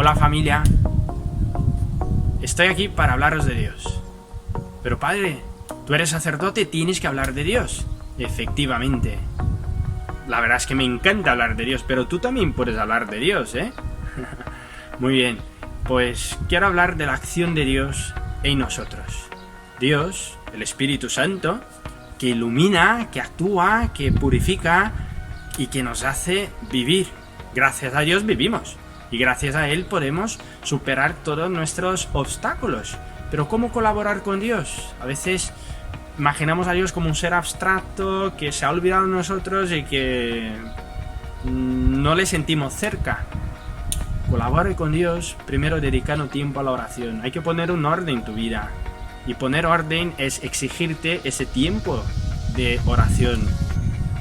Hola familia, estoy aquí para hablaros de Dios. Pero padre, tú eres sacerdote, tienes que hablar de Dios. Efectivamente. La verdad es que me encanta hablar de Dios, pero tú también puedes hablar de Dios, ¿eh? Muy bien, pues quiero hablar de la acción de Dios en nosotros. Dios, el Espíritu Santo, que ilumina, que actúa, que purifica y que nos hace vivir. Gracias a Dios vivimos y gracias a Él podemos superar todos nuestros obstáculos. Pero ¿cómo colaborar con Dios? A veces imaginamos a Dios como un ser abstracto que se ha olvidado de nosotros y que no le sentimos cerca. Colabore con Dios primero dedicando tiempo a la oración. Hay que poner un orden en tu vida. Y poner orden es exigirte ese tiempo de oración,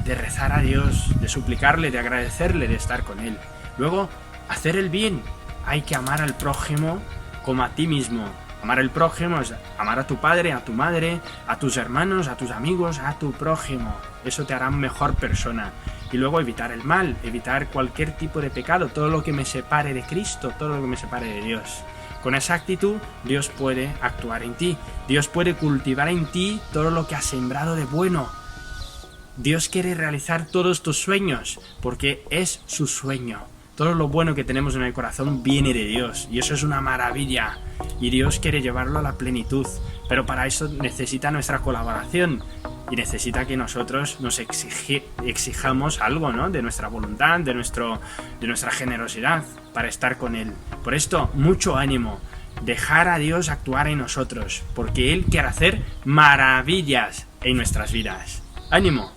de rezar a Dios, de suplicarle, de agradecerle, de estar con Él. Luego, hacer el bien. Hay que amar al prójimo como a ti mismo. Amar al prójimo es amar a tu padre, a tu madre, a tus hermanos, a tus amigos, a tu prójimo. Eso te hará mejor persona. Y luego evitar el mal, evitar cualquier tipo de pecado, todo lo que me separe de Cristo, todo lo que me separe de Dios. Con esa actitud, Dios puede actuar en ti. Dios puede cultivar en ti todo lo que has sembrado de bueno. Dios quiere realizar todos tus sueños, porque es su sueño. Todo lo bueno que tenemos en el corazón viene de Dios, y eso es una maravilla. Y Dios quiere llevarlo a la plenitud, pero para eso necesita nuestra colaboración. Y necesita que nosotros nos exijamos algo, ¿no? De nuestra voluntad, de nuestra generosidad para estar con Él. Por esto, mucho ánimo. Dejar a Dios actuar en nosotros, porque Él quiere hacer maravillas en nuestras vidas. ¡Ánimo!